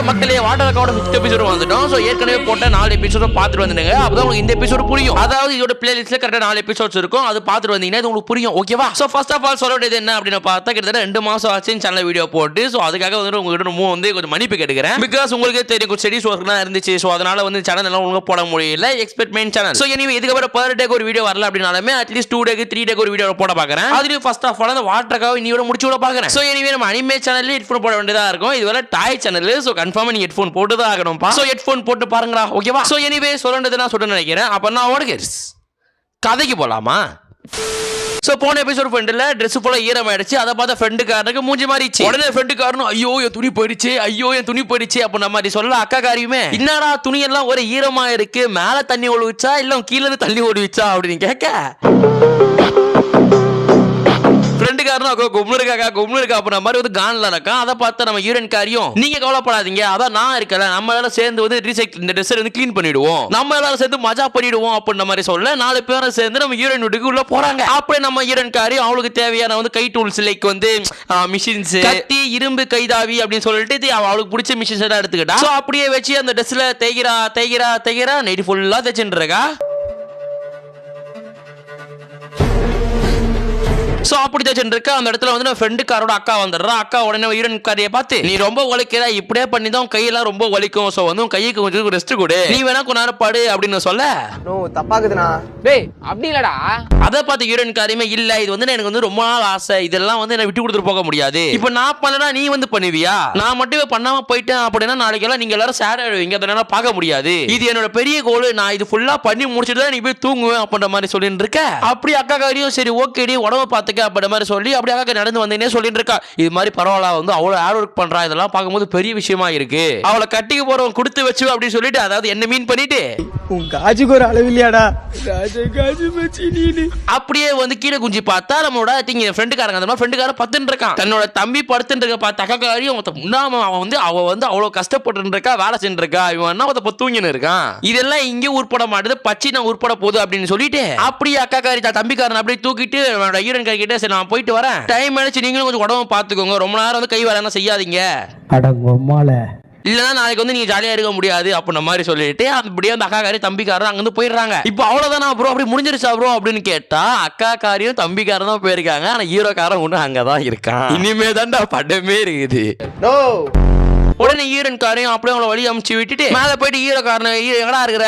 மக்களே water account 5th episode வந்துட்டோம். So ஏற்கனவே போட்ட 4 எபிசோட பாத்துட்டு வந்துடுங்க. அப்பதான் உங்களுக்கு இந்த எபிசோட் புரியும். அதாவது இதோட பிளேலிஸ்ட்ல கரெக்ட்டா 4 எபிசோட்ஸ் இருக்கும். அது பாத்துட்டு வந்தீங்கன்னா இது உங்களுக்கு புரியும். ஓகேவா? சோ ஃபர்ஸ்ட் ஆஃப் ஆல் சொல்ல வேண்டியது என்ன அப்படினு பார்த்தா கிட்டத்தட்ட 2 மாசம் ஆச்சு சேனல்ல வீடியோ போட்டு. சோ அதுக்காக வந்து உங்ககிட்ட வந்து கொஞ்சம் மன்னிப்பு கேட்டுக்கிறேன். பிகாஸ் உங்களுக்கே தெரியும் கொஞ்சம் ஸ்டடீஸ் ஒர்க்லாம் இருந்துச்சு. சோ அதனால வந்து சேனல் எல்லாம் ஒழுங்கா போட முடியல. Expect main channel. So anyway இதுக்கு அப்புறம் per day ஒரு வீடியோ வரல அப்படினாலுமே அட்லீஸ்ட் 2 டேக்கு 3 டேக்கு ஒரு வீடியோ போட பாக்குறேன். அதுலயும் ஃபர்ஸ்ட் ஆஃப் ஆல் அந்த வாட்டர் அக்கௌண்ட் இன்னியோட முடிச்சு விட பாக்குறேன். சோ எனிவே நம்ம அனிமே சேனல்ல ஹெட்ஃபோன் போட வேண்டியதா இருக்கும். இதுவரை டாய் சேனல். சோ கன்ஃபார்மா நீ ஹெட்ஃபோன் போட்டு தான் ஆகணும்பா. சோ ஹெட்ஃபோன் போட்டு பாருங்கடா. ஓகேவா? சோ எனிவே சொல்றேன் நான் சொல்றேன்னு நினைக்கிறேன். அப்ப நான் ஓடுங்க கதைக்கு போலாமா? சோ போன எபிசோட் ஃப்ரெண்ட்ல Dress ஃபுல்லா ஈரமாயிடுச்சு. அத பார்த்த ஃப்ரெண்டுக்காரனுக்கு மூஞ்சி மாறிச்சு. உடனே ஃப்ரெண்டுக்காரனும் ஐயோ என் துணி போயிடுச்சு, ஐயோ என் துணி போயிடுச்சு அப்ப மாதிரி சொல்ல அக்கா காரியுமே என்னடா துணி எல்லாம் ஒரு ஈரமா இருக்கு, மேல தண்ணி ஒழுவிச்சா இல்ல கீழ இருந்து தண்ணி ஒழுவிச்சா அப்படின்னு கேட்க ஃப்ரெண்டுக்காரனும் கும்னு இருக்கா அப்ப மாதிரி வந்து கான்ல இருக்கா. அதை பார்த்து நம்ம யூரன் காரியம் நீங்க கவலைப்படாதீங்க, அதான் நான் இருக்கல, நம்ம எல்லாம் சேர்ந்து வந்து ரீசைக்கிள் இந்த ட்ரெஸ் வந்து க்ளீன் பண்ணிடுவோம், நம்ம எல்லாரும் சேர்ந்து மஜா பண்ணிடுவோம் அப்படின்ற மாதிரி சொல்ல 4 பேரும் சேர்ந்து நம்ம யூரன் வீட்டுக்கு உள்ள போறாங்க. அப்படி நம்ம யூரன் காரி அவளுக்கு தேவையான வந்து கை டூல்ஸ் லைக் வந்து மிஷின்ஸ், கத்தி, இரும்பு கைதாவி அப்படின்னு சொல்லிட்டு அவளுக்கு பிடிச்ச மிஷின்ஸ் எல்லாம் எடுத்துக்கிட்டா. சோ அப்படியே வச்சு அந்த ட்ரெஸ்ல தேய்கிறா நைட் ஃபுல்லா தைச்சுட்டு இருக்கா. சோ அப்படி தச்சுட்டு இருக்க அந்த இடத்துல வந்து நம்ம ஃப்ரெண்டுக்காரோட அக்கா வந்துடுறா. அக்கா உடனே யூரன் காரியை பார்த்து நீ ரொம்ப வலிக்கிறா, இப்படியே பண்ணி தான் கையெல்லாம் ரொம்ப வலிக்கும். சோ வந்து கைக்கு கொஞ்சம் ரெஸ்ட் கொடு, நீ வேணா கொஞ்ச நேரம் படு அப்படின்னு சொல்ல தப்பாக்குதுண்ணா. டேய் அப்படி இல்லடா. அதை பார்த்து யூரன் காரியமே இல்ல, இது வந்து எனக்கு வந்து ரொம்ப நாள் ஆசை, இதெல்லாம் வந்து என்ன விட்டு கொடுத்துட்டு போக முடியாது. இப்ப நான் பண்ணனா நீ வந்து பண்ணுவியா? நான் மட்டுமே பண்ணாம போயிட்டேன் அப்படின்னா நாளைக்கு எல்லாம் நீங்க எல்லாரும் சேட் ஆயிடுவீங்க, அதனால பார்க்க முடியாது. இது என்னோட பெரிய கோல், நான் இது ஃபுல்லா பண்ணி முடிச்சிட்டு தான் நீ போய் தூங்குவேன் அப்படின்ற மாதிரி சொல்லிட்டு இருக்க. அப்படி அக்கா காரியம் சரி ஓகேடி உடம்ப பார்த்து அப்படி மாதிரி சொல்லி அப்படி அக்கா நடந்து வந்தேனே சொல்லிட்டு இருக்கா. இது மாதிரி பரவாயில்ல வந்து அவ்வளவு ஹார்ட் ஒர்க் பண்றா, இதெல்லாம் பார்க்கும்போது பெரிய விஷயமா இருக்கு, அவளை கட்டிக்கு போறவன் கொடுத்து வச்சு அப்படின்னு சொல்லிட்டு அதாவது என்ன மீன் பண்ணிட்டு உன் காஜுக்கு ஒரு அளவு இல்லையாடா காஜு மச்சி நீ அப்படியே வந்து கீழே குஞ்சி பார்த்தா நம்மளோட ஃப்ரெண்டுக்காரங்க அந்த மாதிரி ஃப்ரெண்டுக்காரன் பத்துன்னு இருக்கான். தன்னோட தம்பி படுத்துட்டு இருக்க பார்த்த அக்கா காரியம் முன்னாம அவன் வந்து அவ்வளவு கஷ்டப்பட்டு இருக்கா, வேலை செஞ்சு இருக்கா, இவன் என்ன தூங்கின்னு இருக்கான். இதெல்லாம் இங்கே உட்பட மாட்டேது, பச்சி நான் உட்பட போகுது அப்படின்னு சொல்லிட்டு அப்படியே அக்கா காரி தம்பிக்காரன் அப்படியே தூக்கிட்டு யூரன் காரி கிட்ட நான் போயிட்டு வரேன், டைம் ஆயிடுச்சு, நீங்களும் கொஞ்சம் உடம்பு பார்த்துக்கோங்க, ரொம்ப நேரம் வந்து கை வேலை செய்யாதீங்க, இல்லன்னா நாளைக்கு வந்து நீங்க ஜாலியா இருக்க முடியாது அப்படின்ற மாதிரி சொல்லிட்டு அப்படியே அந்த அக்கா காரி தம்பிக்காரன் அங்க இருந்து போயிடுறாங்க. இப்போ அவ்வளவுதானா ப்ரோ அப்படி முடிஞ்சிருச்சா ப்ரோ அப்படின்னு கேட்டா அக்கா காரியும் தம்பிக்காரன் தான் போயிருக்காங்க, ஆனா ஹீரோக்காரன் ஒண்ணு அங்கதான் இருக்கான். இனிமே தான்டா படமே இருக்குது. உடனே ஈரன் காரையும் அப்படியே அவங்கள வழி அமுச்சு விட்டுட்டு மேல போயிட்டு ஹீரோக்காரன் எங்கடா இருக்கிற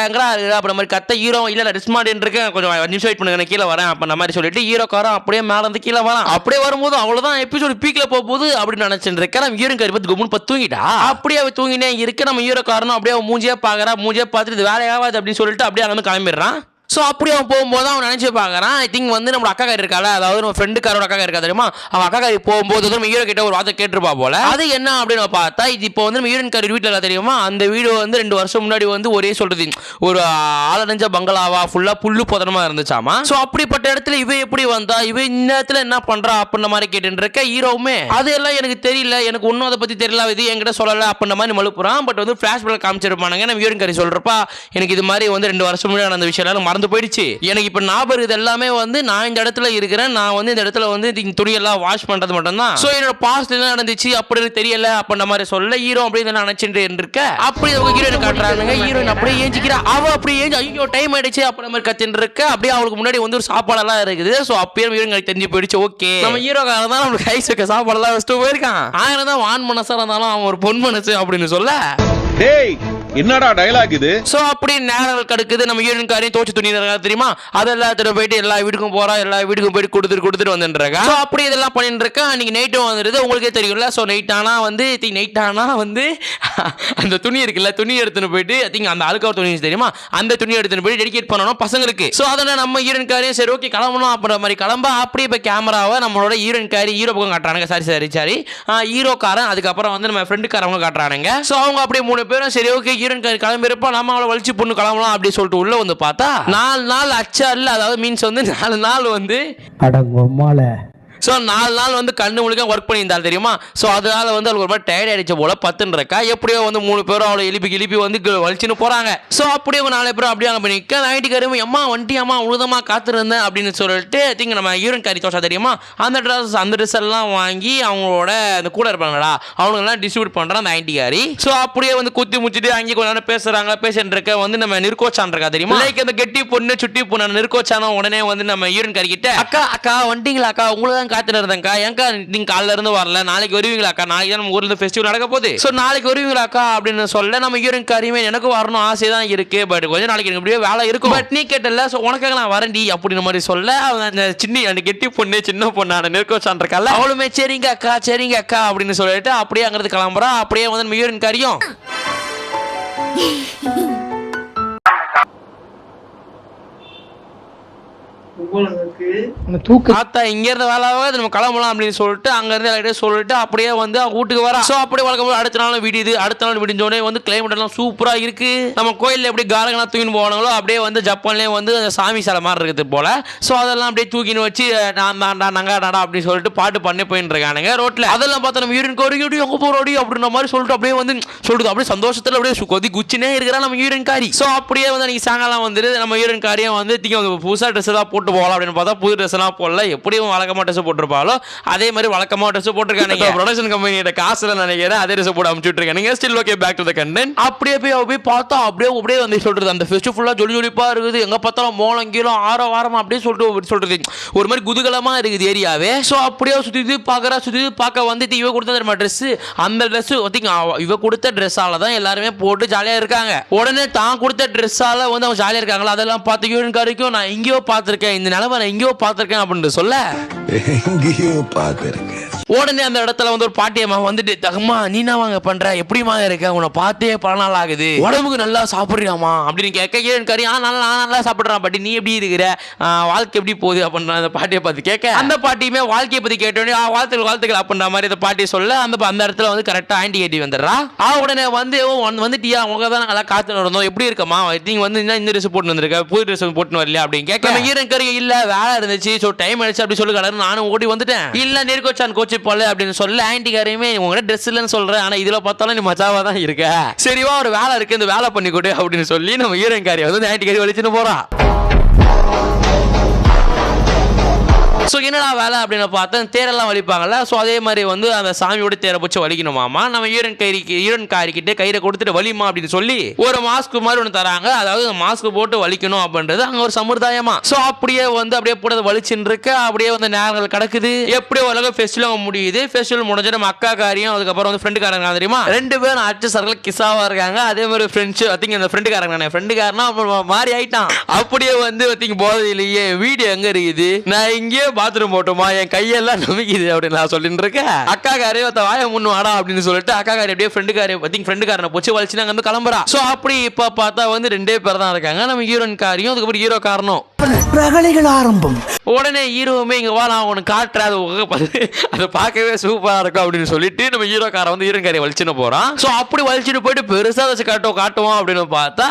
அப்படி மாதிரி கத்த ஹீரோ இல்ல டிஸ்மார்ட் இருக்கேன் கொஞ்சம் 5 நிமிஷம் வெயிட் பண்ணுங்க கீழே வரேன் அப்ப மாதிரி சொல்லிட்டு ஹீரோக்காரன் அப்படியே மேல இருந்து கீழே வரான். அப்படியே வரும்போது அவ்வளவுதான் எபிசோட் பீக்ல போகுது அப்படின்னு நினைச்சிட்டு இருக்கேன். நம்ம ஹீரோன் காரி பத்தி கும்முன்னு தூங்கிட்டா. அப்படியே அவ தூங்கினே இருக்க நம்ம ஹீரோக்காரனும் அப்படியே மூஞ்சியா பார்த்துட்டு இது வேலையாகாது அப்படின்னு சொல்லிட்டு அப்படியே அங்க கிளம்பிடுறான். ஸோ அப்படி அவன் போகும்போது அவன் நினைச்சு பார்க்கறான் ஐ திங்க் வந்து நம்ம அக்கா காரி இருக்கால, அதாவது நம்ம ஃப்ரெண்டுக்காரோட அக்கா இருக்கா தெரியுமா, அவன் அக்கா காரி போகும்போது நம்ம ஹீரோ கிட்ட ஒரு வார்த்தை கேட்டிருப்பா போல. அது என்ன அப்படின்னு பார்த்தா இது இப்போ வந்து நம்ம ஹீரோன் காரி வீட்டில் தெரியுமா, அந்த வீடு வந்து 2 வருஷம் முன்னாடி வந்து ஒரே சொல்றது ஒரு ஆளடைஞ்ச பங்களாவா ஃபுல்லா புல்லு புதனமா இருந்துச்சாமா. ஸோ அப்படிப்பட்ட இடத்துல இவ எப்படி வந்தா, இவ இந்த இடத்துல என்ன பண்றா அப்படின்ற மாதிரி கேட்டு இருக்க. ஹீரோவுமே அது எல்லாம் எனக்கு தெரியல, எனக்கு ஒன்றும் அதை பத்தி தெரியல, இது என்கிட்ட சொல்லல அப்படின்ற மாதிரி மழுப்புறான். பட் வந்து ஃபிளாஷ்பேக் காமிச்சிருப்பானுங்க. நம்ம ஹீரோன் காரி சொல்றப்பா எனக்கு இது மாதிரி வந்து 2 வருஷம் முன்னாடி நடந்த விஷயம் எல்லாம் மறந்து போயிடுச்சு, எனக்கு இப்ப ஞாபகம் இது எல்லாமே வந்து நான் இந்த இடத்துல இருக்கிறேன், நான் வந்து இந்த இடத்துல வந்து துணியெல்லாம் வாஷ் பண்றது மட்டும் தான், சோ என்னோட பாஸ்ட் என்ன நடந்துச்சு அப்படி தெரியல அப்படின்ற மாதிரி சொல்ல ஹீரோ அப்படியே நினைச்சிட்டு இருக்க. அப்படி அவங்க ஹீரோயின் காட்டுறாங்க, ஹீரோயின் அப்படியே ஏஞ்சிக்கிறா. அவ அப்படியே ஏஞ்சி ஐயோ டைம் ஆயிடுச்சு அப்படின்ற மாதிரி கத்திட்டு இருக்க. அப்படியே அவளுக்கு முன்னாடி வந்து ஒரு சாப்பாடெல்லாம் இருக்குது. சோ அப்பயே ஹீரோயின் தெரிஞ்சு போயிடுச்சு, ஓகே நம்ம ஹீரோக்காரன் தான் நம்மளுக்கு கைஸ் வைக்க சாப்பாடெல்லாம் வச்சுட்டு போயிருக்கான். ஆயிரம் தான் வான் மனசா இருந்தாலும் அவன் ஒரு பொன் மனசு அப்படின்னு சொல்ல டேய் என்னடா டயலாக் இது. சோ அப்படி நேரங்கள் கடுக்குது. நம்ம ஹீரோயின் காரையும் தோச்சு துணி தெரியுமா, அதெல்லாம் போயிட்டு எல்லா வீட்டுக்கும் போறா, எல்லா வீட்டுக்கும் போயிட்டு கொடுத்துட்டு வந்துருக்கா. சோ அப்படி இதெல்லாம் பண்ணிட்டு இருக்கா. அன்னைக்கு நைட்டும் வந்துருது, உங்களுக்கே தெரியும்ல. சோ நைட் ஆனா வந்து அந்த துணி இருக்குல்ல, துணி எடுத்துன்னு போயிட்டு ஐ திங்க் அந்த அழுக்கார் துணி தெரியுமா, அந்த துணி எடுத்துன்னு போயிட்டு டெடிகேட் பண்ணணும் பசங்களுக்கு. சோ அதனால நம்ம ஹீரோயின் காரையும் சரி ஓகே கிளம்பணும் அப்படின்ற மாதிரி கிளம்ப அப்படியே இப்போ கேமராவை நம்மளோட ஹீரோயின் காரி ஹீரோ பக்கம் காட்டுறானுங்க. சாரி ஹீரோக்காரன் அதுக்கப்புறம் வந்து நம்ம ஃப்ரெண்டுக்காரவங்க காட்டுறானுங்க. சோ அவங்க அப்படியே 3 பேரும் சரி ஓகே ஹீரோயின் காரி கிளம்பி இருப்பா, நம்ம அவளை வலிச்சு பொண்ணு கிளம்பலாம் அப்படி சொல்லிட்டு உள்ள வந்து பார்த்தா 4 நாள் அச்சா இல்ல, அதாவது மீன்ஸ் வந்து 4 நாள் வந்து ஸோ 4 நாள் வந்து கண்ணு முழுக்க ஒர்க் பண்ணியிருந்தாள் தெரியுமா. ஸோ அதனால வந்து அவளுக்கு ஒரு மாதிரி டயர்ட் ஆயிடுச்சு போல. 10 இருக்கா எப்படியோ வந்து 3 பேரும் அவளை எழுப்பி வந்து வலிச்சுன்னு போறாங்க. ஸோ அப்படியே 4 பேரும் அப்படியே அங்கே நிற்க நைட்டுக்காரி அம்மா வண்டியாம்மா உழுதமா காத்திருந்தேன் அப்படின்னு சொல்லிட்டு திங்க நம்ம யூரின் காரி தோசை தெரியுமா அந்த ட்ரெஸ் எல்லாம் வாங்கி அவங்களோட அந்த கூட இருப்பாங்களா அவங்களெல்லாம் டிஸ்ட்ரிபியூட் பண்ணுறான் அந்த ஐடிகாரி. ஸோ அப்படியே வந்து குத்தி முச்சிட்டு அங்கே கொஞ்ச நேரம் பேசிட்டு இருக்க வந்து நம்ம நிற்கோச்சான் இருக்கா தெரியுமா. லைக் அந்த கெட்டி பொண்ணு சுட்டி பொண்ணு நிற்கோச்சானோ உடனே வந்து நம்ம யூரின் காரி கிட்ட அக்கா வண்டிங்களா அக்கா உங்களுக்கு தான் காத்துட்டு இருந்தேன்க்கா ஏங்கா நீங்க காலைல இருந்து வரல நாளைக்கு வருவீங்களா அக்கா நாளைக்கு தான் நம்ம ஊர்ல ஃபெஸ்டிவல் நடக்க போகுது. ஸோ நாளைக்கு வருவீங்களா அக்கா அப்படின்னு சொல்ல நம்ம யூரின் காரியுமே எனக்கு வரணும் ஆசை தான் இருக்கு பட் கொஞ்சம் நாளைக்கு எனக்கு இப்படியே வேலை இருக்கும் பட் நீ கேட்டல ஸோ உனக்காக நான் வரண்டி அப்படின்னு மாதிரி சொல்ல அந்த அந்த கெட்டி பொண்ணு சின்ன பொண்ணான நிற்கோச்சான் இருக்கல அவளுமே சரிங்க அக்கா அப்படின்னு சொல்லிட்டு அப்படியே அங்கிருந்து கிளம்புறா. அப்படியே வந்து நம்ம யூரின் காரியும் தாத்தா இங்க இருந்து வேலையாவது நம்ம கிளம்பலாம் அப்படின்னு சொல்லிட்டு அங்க இருந்து எல்லாத்தையும் சொல்லிட்டு அப்படியே வந்து அவங்க வீட்டுக்கு வரா. ஸோ அப்படியே வழக்கம் போது அடுத்த நாள் விடியுது. அடுத்த நாள் விடிஞ்சோடனே வந்து கிளைமேட் எல்லாம் சூப்பரா இருக்கு. நம்ம கோயிலில் எப்படி காரங்கெல்லாம் தூக்கின்னு போனாங்களோ அப்படியே வந்து ஜப்பான்லேயே வந்து அந்த சாமி சிலை மாதிரி இருக்குது போல. ஸோ அதெல்லாம் அப்படியே தூக்கின்னு வச்சு நாடா அப்படின்னு சொல்லிட்டு பாட்டு பண்ணி போயின்னு இருக்கானுங்க ரோட்ல. அதெல்லாம் பார்த்தா நம்ம யூரின் காரி எங்க போறோடி அப்படின்ற மாதிரி சொல்லிட்டு அப்படியே வந்து சொல்லிட்டு அப்படியே சந்தோஷத்துல அப்படியே கொதி குச்சினே இருக்கிறா நம்ம யூரின் காரி. ஸோ அப்படியே வந்து அன்னைக்கு சாயங்காலம் வந்துட்டு நம்ம யூரின் காரியும் வந்து புதுசாக ட்ரெஸ் எல்லாம் போட்டு போகலாம் அப்படின்னு பார்த்தா புது ட்ரெஸ் எல்லாம் போடல. எப்படியும் வழக்கமா ட்ரெஸ் போட்டிருப்பாலோ அதே மாதிரி வழக்கமா ட்ரெஸ் போட்டிருக்காங்க. ப்ரொடக்ஷன் கம்பெனியோட காசுல நினைக்கிறேன் அதே ட்ரெஸ் போட்டு அனுப்பிச்சுட்டு இருக்காங்க. Still okay back to the content. அப்படியே போய் பார்த்தா அப்படியே வந்து சொல்றது அந்த ஃபெஸ்ட் ஃபுல்லா ஜொலிப்பா இருக்குது. எங்க பார்த்தாலும் மோளங்கிலும் வாரமா அப்படியே சொல்றது ஒரு மாதிரி குதூகலமா இருக்குது ஏரியாவே. ஸோ அப்படியே சுத்தி பார்க்க வந்து இவ கொடுத்த ட்ரெஸ் அந்த ட்ரெஸ் இவ கொடுத்த ட்ரெஸ்ஸால தான் எல்லாருமே போட்டு ஜாலியா இருக்காங்க. உடனே தான் கொடுத்த ட்ரெஸ்ஸால வந்து அவங்க ஜாலியா இருக்காங்களா அதெல்லாம் பார்த்து யூரின் காரிக்கும் நான் எங்கேயோ பார்த்திருக்கேன் இந்த நிலைமை நான் எங்கேயோ பார்த்திருக்கேன் அப்படின்னு சொல்ல உடனே அந்த இடத்துல வந்து ஒரு பாட்டியம்மா வந்துட்டு தகமா நீனா வாங்க பண்ற எப்படிமா இருக்க உன்னை பார்த்தே பல நாள் ஆகுது உடம்புக்கு நல்லா சாப்பிடுறியாமா அப்படின்னு கேட்க யூரின் காரி நல்லா சாப்பிடுறான் பாட்டி நீ எப்படி இருக்கிற வாழ்க்கை எப்படி போகுது அப்படின்ற அந்த பாட்டியை பார்த்து கேட்க அந்த பாட்டியுமே வாழ்க்கையை பத்தி கேட்டோடனே வாழ்த்துக்கள் அப்படின்ற மாதிரி அந்த பாட்டி சொல்ல அந்த இடத்துல வந்து கரெக்டா ஆண்டி கேட்டி வந்துடுறா. உடனே வந்து வந்துட்டியா உங்க தான் நல்லா காத்து நடந்தோம் எப்படி இருக்கமா நீங்க வந்து இந்த ட்ரெஸ் போட்டு வந்திருக்க புது ட்ரெஸ் போட்டு வரலையா அப்படின்னு கேட்க யூரின் காரி இல்ல வேலை இருந்துச்சு ஸோ டைம் ஆயிடுச்சு அப்படி சொல்லி கலர் நானும் ஓடி வந்துட்டேன் இல்ல நெருக்கோச்சான் கோச்சு போல அப்படின்னு சொல்ல ஆன்டிகாரையுமே உங்க ட்ரெஸ் இல்லைன்னு சொல்றேன் ஆனா இதுல பார்த்தாலும் நீ மஜாவா தான் இருக்க சரிவா ஒரு வேலை இருக்கு இந்த வேலை பண்ணி கொடு அப்படின்னு சொல்லி நம்ம யூரின் காரியை வந்து ஆன்டிகாரி வலிச்சுன்னு போறா. ஸோ என்னடா வேலை அப்படின்னு பார்த்தா தேரெல்லாம் வலிப்பாங்கல்ல ஸோ அதே மாதிரி வந்து அந்த சாமியோட தேரை பிடிச்சி வலிக்கணுமாமா நம்ம யூரின் காரிக்கிட்டே கயிறை கொடுத்துட்டு வலிமா அப்படின்னு சொல்லி ஒரு மாஸ்க் மாதிரி ஒன்று தராங்க. அதாவது மாஸ்க் போட்டு வலிக்கணும் அப்படின்றது அங்கே ஒரு சம்பிரதாயமா. ஸோ அப்படியே வந்து அப்படியே போட்டு வலிச்சுன்னு இருக்க அப்படியே வந்து நேரங்கள் கிடக்குது. எப்படியோ உலக ஃபெஸ்டிவல் முடியுது. ஃபெஸ்டிவல் முடிஞ்சு நம்ம அக்கா காரியம் அதுக்கப்புறம் வந்து ஃப்ரெண்டுக்காரங்க தெரியுமா 2 பேரும் அச்சு சரக்கில் கிஸ்ஸாவா இருக்காங்க. அதே மாதிரி ஃப்ரெண்ட்ஸ் அந்த ஃப்ரெண்டுக்காரனா மாறி ஆயிட்டான். அப்படியே வந்து போதையிலேயே வீடு எங்க இருக்குது நான் இங்கே பாத்ரூம் போட்டுமா என் கையெல்லாம் நம்பிக்குது அப்படின்னு நான் சொல்லிட்டு இருக்கேன். அக்கா காரே வாய முன்னு வாடா அப்படின்னு சொல்லிட்டு அக்கா காரி அப்படியே ஃப்ரெண்டுக்காரனை போச்சு வலிச்சு நாங்க வந்து கிளம்புறா. ஸோ அப்படி இப்ப பார்த்தா வந்து 2 பேர் தான் இருக்காங்க நம்ம ஹீரோயின் காரியும் அதுக்கப்புறம் ஹீரோ காரனும் ரகளைகள் ஆரம்பம். உடனே ஹீரோவுமே இங்க வா நான் உனக்கு காட்டுறேன் அதை பார்க்கவே சூப்பரா இருக்கும் அப்படின்னு சொல்லிட்டு நம்ம ஹீரோ காரை வந்து ஹீரோயின் காரியை வலிச்சுன்னு போறான். ஸோ அப்படி வலிச்சுட்டு போயிட்டு பெருசா வச்சு காட்டுவோம் அப்படின்னு பார்த்தா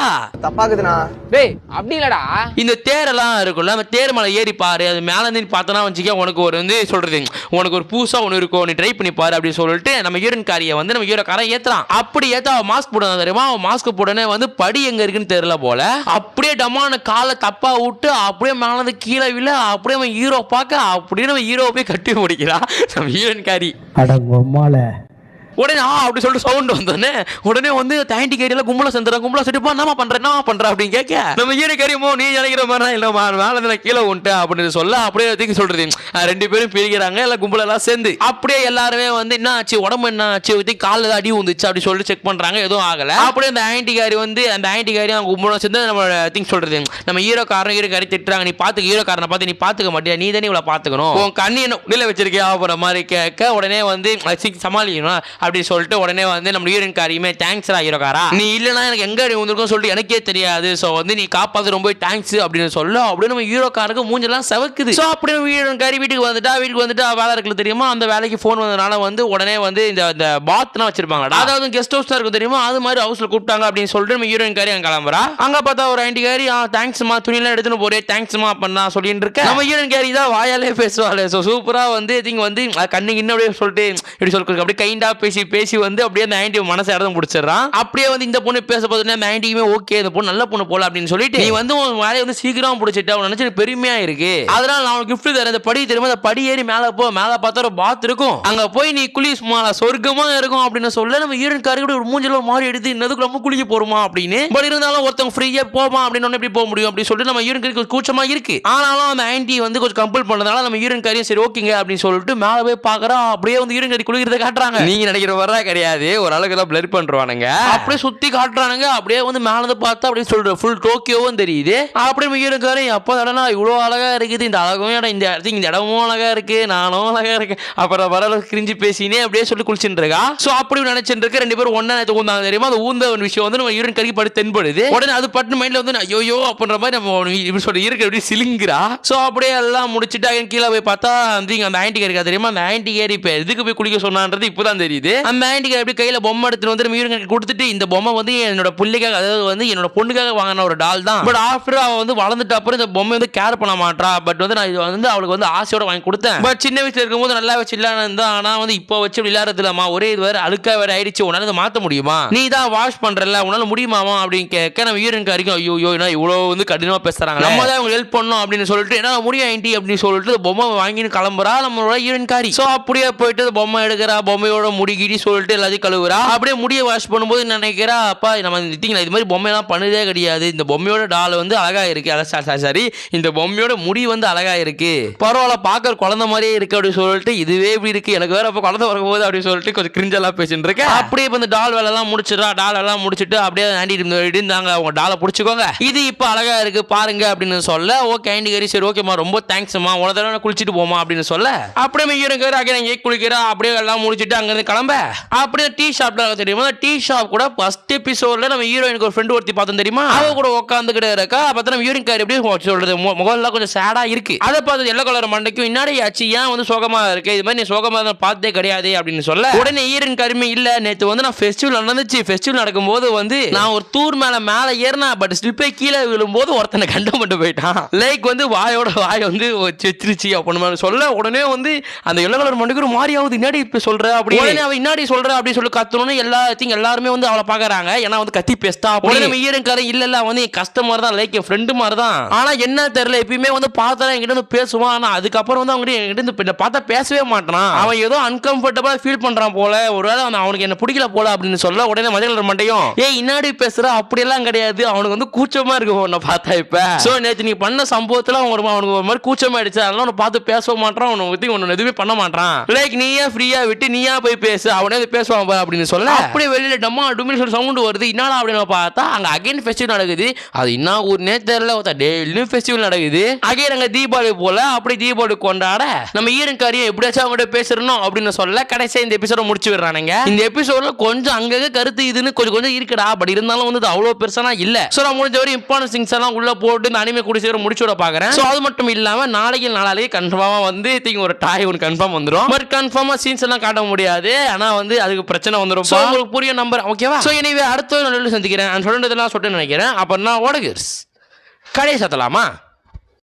தப்பாக்குதுண்ணா டேய் அப்படி இல்லடா இந்த தேரெல்லாம் இருக்குல்ல நம்ம தேர் மேலே ஏறி பாரு அது மேலே இருந்து பார்த்தனா வச்சுக்க உனக்கு ஒரு வந்து சொல்றது உனக்கு ஒரு புதுசா ஒன்று இருக்கும் நீ ட்ரை பண்ணி பாரு அப்படின்னு சொல்லிட்டு நம்ம ஹீரோயின் காரியை வந்து நம்ம ஹீரோ காரை ஏத்துறான். அப்படி ஏத்தா மாஸ்க் போடுறது தெரியுமா மாஸ்க் போடனே வந்து படி எங்க இருக்குன்னு தெரியல போல அப்படியே டமான காலை தப்பா விட்டு அப்படியே மேலே கீழே விழ அப்படியே அவன் ஹீரோ பார்க்க அப்படியே நம்ம ஹீரோ போய் கட்டி முடிக்கிறா நம்ம ஹீரோயின் காரி. அடங்கம்மால உடனே அப்படி சொல்லிட்டு சவுண்ட் வந்தோடனே உடனே வந்து தாண்டி கேரியல கும்பல செஞ்சுப்பா என்ன பண்ற அப்படின்னு கேட்க நம்ம ஈர கரியமோ நீ நினைக்கிற மாதிரி இல்ல மேல கீழே உண்டேன் அப்படின்னு சொல்ல அப்படியே தூக்கி சொல்றது 2 பேரும் பிரிக்கிறாங்க எல்லாம் கும்பலெல்லாம் சேர்ந்து அப்படியே எல்லாருமே வந்து என்ன ஆச்சு உடம்பு என்ன ஆச்சு காலில் அடி வந்துச்சு அப்படி சொல்லிட்டு செக் பண்றாங்க எதுவும் ஆகல. அப்படியே அந்த ஆன்டிகாரி வந்து அந்த ஆன்டிகாரி அவங்க கும்பலம் சேர்ந்து நம்ம திங்க் சொல்றது நம்ம ஹீரோக்காரி திட்டுறாங்க நீ பாத்துக்க ஹீரோக்காரனை பார்த்து நீ பாத்துக்க மாட்டியா நீ தானே இவ்வளவு பாத்துக்கணும் உன் கண்ணி என்ன உள்ள வச்சிருக்கியா அப்படின்ற மாதிரி கேட்க உடனே வந்து சமாளிக்கணும் அப்படின்னு சொல்லிட்டு உடனே வந்து நம்ம ஹீரோயின் காரியுமே தேங்க்ஸ்ரா ஹீரோக்காரா, நீ இல்லனா எனக்கு எங்க வந்திருக்கும் சொல்லிட்டு எனக்கே தெரியாது, சோ வந்து நீ காப்பாத்து ரொம்ப தேங்க்ஸ் அப்படின்னு சொல்ல அப்படியே நம்ம ஹீரோக்காருக்கு மூஞ்செல்லாம் செவக்குது. சோ அப்படியே ஹீரோயின் காரி வீட்டுக்கு வந்துட்டா வேலை இருக்குல்ல தெரியுமா, அந்த வேலைக்கு போன் வந்தனால வந்து உடனே வந்து இந்த பாத்லாம் வச்சிருப்பாங்கடா, அதாவது கெஸ்ட் ஹவுஸ் இருக்கும் தெரியுமா, அது மாதிரி ஹவுஸ்ல கூப்பிட்டாங்க அப்படின்னு சொல்லிட்டு நம்ம ஹீரோயின் காரி அங்க கிளம்புறா. அங்க பார்த்தா ஒரு ஆண்டி காரி தேங்க்ஸ்மா துணியெல்லாம் எடுத்துன்னு போறே தேங்க்ஸ்மா பண்ணா சொல்லிட்டு இருக்க. நம்ம ஹீரோயின் காரி தான் வாயாலே பேசுவாளே, சோ சூப்பரா வந்து திங்க வந்து கண்ணுக்கு இன்னும் அப்படியே சொல்லிட்டு இப்படி சொல்றது அப்படியே கைண்டா பேசி வந்து அப்படியே அந்த ஆண்டி மனசை இடம் பிடிச்சிடறான். அப்படியே வந்து இந்த பொண்ணு பேச பார்த்தீங்கன்னா அந்த ஆண்டியுமே ஓகே இந்த பொண்ணு நல்ல பொண்ணு போல அப்படின்னு சொல்லிட்டு நீ வந்து உன் வேலையை வந்து சீக்கிரம் பிடிச்சிட்டு அவன் நினைச்சு பெருமையா இருக்கு, அதனால நான் உனக்கு கிஃப்ட் தரேன், அந்த படி தெரியுமா, அந்த படி ஏறி மேல பார்த்தா ஒரு பாத் இருக்கும், அங்க போய் நீ குளி சும்மா சொர்க்கமா இருக்கும் அப்படின்னு சொல்ல நம்ம ஹீரோயின் காரி கூட ஒரு மூஞ்சில மாறி எடுத்து இன்னதுக்கு ரொம்ப குளிக்க போறோமா அப்படின்னு. பட் இருந்தாலும் ஒருத்தவங்க ஃப்ரீயா போமா அப்படின்னு எப்படி போக முடியும் அப்படின்னு சொல்லிட்டு நம்ம ஹீரோயின் காரி கொஞ்சம் கூச்சமா இருக்கு. ஆனாலும் அந்த ஆண்டி வந்து கொஞ்சம் கம்பல் பண்ணதால நம்ம ஹீரோயின் காரியும் சரி ஓகேங்க அப்படின்னு சொல்லிட்டு மேல போய் பாக்குறா. அப்படியே வந்து ஹீரோயின் காரி குளிக்கிறத காட்டுறாங்க. நீங்க நினைக்கிற வரா கிடையாது, ஒரு அளவுக்கு தான் பிளர் பண்றானுங்க, அப்படியே சுத்தி காட்டுறானுங்க. அப்படியே வந்து மேல இருந்து பார்த்தா அப்படியே சொல்ற ஃபுல் டோக்கியோவும் தெரியுது. அப்படியே நம்ம ஹீரோயின் காரி அப்பா தடனா இவ்வளவு அழகா இருக்குது, இந்த அழகும் இடம் இந்த இடமும் அழகா இருக்கு, நானும் அழகா இருக்கு, அப்புறம் வரல கிரிஞ்சு பேசினே அப்படியே சொல்லி குளிச்சுட்டு இருக்கா. சோ அப்படி நினைச்சிட்டு இருக்க ரெண்டு பேரும் ஒன்னா ஊந்தாங்க தெரியுமா, அந்த ஊந்த ஒரு விஷயம் வந்து நம்ம ஹீரோயின் காரிக்கு படுத்து தென்படுது. உடனே அது பட்டு மைண்ட்ல வந்து ஐயோ அப்படின்ற மாதிரி நம்ம இப்படி சொல்லி இருக்க அப்படி சிலிங்குறா. சோ அப்படியே எல்லாம் முடிச்சுட்டு அங்க கீழே போய் பார்த்தா அந்த ஆண்டி காரிக்கா தெரியுமா, அந்த ஆண்டி காரி இப்ப எதுக்கு போய் குளிக்க சொன்னான்றது இப்பதான் தெரியுது. அந்த ஆண்டி காரி எப்படி கையில பொம்மை எடுத்துட்டு வந்து நம்ம ஹீரோயின் கொடுத்துட்டு இந்த பொம்மை வந்து என்னோட பிள்ளைக்காக, அதாவது வந்து என்னோட பொண்ணுக்காக வாங்கின ஒரு டால் தான், பட் ஆஃப்டர் அவ வந்து வளர்ந்துட்ட அப்புறம் இந்த பொம்மை வந்து கேர் பண்ண மாட்டா, பட் வந்து நான் இது வந்து அவளுக்கு வந்து ஆசையோட வாங்கி கொடுத்தேன், பட் சின்ன வயசுல இருக்கும்போது நல்லா வச்சு இல்லான்னு, ஆனா வந்து இப்போ வச்சு விளையாடுறது இல்லாமா, ஒரே இது வேற அழுக்கா வேற ஆயிடுச்சு, உன்னால இதை மாத்த முடியுமா, நீ தான் வாஷ் பண்றல உன்னால முடியுமாமா அப்படின்னு கேட்க நம்ம ஹீரோயின் காரிக்கும் ஐயோ என்ன இவ்வளவு வந்து கடினமா பேசுறாங்க, நம்ம தான் அவங்க ஹெல்ப் பண்ணணும் அப்படின்னு சொல்லிட்டு என்ன முடியும் ஆண்டி அப்படின்னு சொல்லிட்டு பொம்மை வாங்கின்னு கிளம்புறா நம்மளோட ஹீரோயின் காரி. சோ அப்படியே போயிட்டு பொம்மை எடுக்கிறா, பொம்மையோட முடிகிடி சொல்லிட்டு எல்லாத்தையும் கழுவுறா. அப்படியே முடிய வாஷ் பண்ணும்போது நினைக்கிறா அப்பா நம்ம இது மாதிரி பொம்மை எல்லாம் பண்ணதே கிடையாது, இந்த பொம்மையோட டால் வந்து அழகா இருக்கு, சரி இந்த பொம்மையோட முடி வந்து அழகா இருக்கு, பரவாயில்ல பாக்குற குழந்தை மாதிரியே இருக்கு அப்படின்னு சொல்லிட்டு இதுவே இப்படி இருக்கு எனக்கு வேற அப்ப குழந்தை வரும்போது அப்படின்னு சொல்லிட்டு கொஞ்சம் கிரிஞ்செல்லாம் பேசிட்டு இருக்கேன். அப்படியே இந்த டால் வேலை எல்லாம் முடிச்சிடா, டால் எல்லாம் முடிச்சுட்டு அப்படியே ஆண்டி இருந்தாங்க அவங்க டாலை பிடிச்சிக்கோங்க, இது இப்ப அழகா இருக்கு பாருங்க அப்படின்னு சொல்ல ஓகே ஆண்டி காரி சரி ஓகேமா ரொம்ப தேங்க்ஸ்மா உன தடவை குளிச்சுட்டு போமா அப்படின்னு சொல்ல அப்படியே ஹீரோயின் அங்கே குளிக்கிறா. அப்படியே எல்லாம் முடிச்சுட்டு அங்க இருந்து கிளம்ப அப்படியே டீ ஷாப்ல தெரியுமா, டீ ஷாப் கூட ஃபர்ஸ்ட் எபிசோட்ல நம்ம ஹீரோயினுக்கு ஒரு ஃப்ரெண்ட் ஒருத்தி பார்த்தோம் தெரியுமா, அவ கூட உட்காந்துக்கிட்டே இருக்கா. பார்த்தா நம்ம ஹீரோயின் காரி எப்படி சொல்றது முகம்லாம் கொஞ்சம் சேடா இருக்கு, அதை பார்த்து எல்லோ கலர் மண்டைக்கும் இன்னாடி ஆச்சு ஏன் வந்து சோகமா இருக்கு, இது மாதிரி நீ சோகமா பார்த்ததே கிடையாது அப்படின்னு சொல்ல உடனே ஹீரோயின் காரியுமே இல்ல நேத்து வந்து நான் ஃபெஸ்டிவல் நடந்துச்சு, ஃபெஸ்டிவல் நடக்கும்போது வந்து நான் ஒரு தூர் மேல ஏறினா பட் ஸ்லிப்பே கீழே விழும்போது ஒருத்தனை கண்டம் மட்டும் போயிட்டான், லைக் வந்து வாயோட வாய் வந்து செத்துருச்சு அப்படின்னு சொல்ல உடனே வந்து அந்த எல்லோ கலர் மண்டைக்கு ஒரு மாதிரியாவது இன்னாடி இப்ப சொல்ற அப்படி உடனே அவ இன்னாடி சொல்ற அப்படின்னு சொல்லி கத்தணும்னு எல்லாருமே வந்து அவளை பாக்குறாங்க, ஏன்னா வந்து கத்தி பேஸ்டா உடனே நம்ம ஹீரோயின் காரி இல்ல வந்து என் கஸ்டமர் தான் லைக் என் ஃப்ரெண்டு மாதிரி தான், ஆனா என்ன தெரியல எப்பயுமே வந்து பார்த்தா என்கிட்ட வந்து பேசுவான், ஆனா அதுக்கப்புறம் வந்து அவங்க என்கிட்ட பார்த்தா பேசவே மாட்டான், அவன் ஏதோ அன்கம்ஃபர்டபுளா ஃபீல் பண்றான் போல, ஒருவேளை அவனுக்கு என்ன பிடிக்கல போல அப்படின்னு சொல்ல உடனே மஞ்சள் கலர் மண்டையும் ஏய் இன்னாடி பேசுற அப்படியெல்லாம் கிடையாது, அவனுக்கு வந்து கூச்சமா இருக்கு உன்னை பார்த்தா இப்ப, சோ நேத்து நீ பண்ண சம்பவத்துல அவனுக்கு ஒரு மாதிரி கூச்சமா ஆயிடுச்சு, அதனால அவனை பார்த்து பேச மாட்டான், உன்னை எதுவுமே பண்ண மாட்டான், லைக் நீயா ஃப்ரீயா விட்டு நீயா போய் பேசு அவனே பேசுவான் அப்படின்னு சொல்ல அப்படியே வெளியில டம்மா டுமின்னு சொல்லி சவுண்ட் வருது, என்னடா அப்படின்னு பார்த்தா அங்க அகைன் ஃபெஸ்டிவல் நடக்குது, அது என்ன ஊர்னே தெரியல, டெய்லியும் ஃபெஸ்டிவல் நடக்குது, அகைன் அங்க தீபாவளி போல அப்படி தீபாவளி கொண்டாட நம்ம ஹீரோயின் காரியம் எப்படியாச்சும் அவங்ககிட்ட பேசணும் அப்படின்னு சொல்ல கடைசியா இந்த எபிசோட முடிச்சு விடுறானுங்க. இந்த எபிசோட்ல கொஞ்சம் அங்கங்க கருத்து இதுன்னு கொஞ்சம் இருக்குடா, பட் இருந்தாலும் வந்து அவ்வளவு பெருசானா இல்ல, சோ நான் முடிஞ்ச வரை இம்பார்ட்டன்ட் திங்ஸ் எல்லாம் உள்ள போட்டு இந்த அனிமே கூட சேர முடிச்சு விட பாக்குறேன். சோ அது மட்டும் இல்லாம நாளைக்கு கன்ஃபார்மா வந்து ஒரு டாய் ஒன்று கன்ஃபார்ம் வந்துடும், பட் கன்ஃபார்மா சீன்ஸ் எல்லாம் காட்ட முடியாது, ஆனா வந்து அதுக்கு பிரச்சனை வந்துடும், சோ உங்களுக்கு புரிய நம்பர் ஓகேவா. சோ எனவே அடுத்த நல்ல சந்திக்கிறேன் சொல்றதெல்லாம் சொல்லிட்டு நினைக்கிறேன், அப்ப நான் ஓடகிர்ஸ் கடை சத்தலாமா.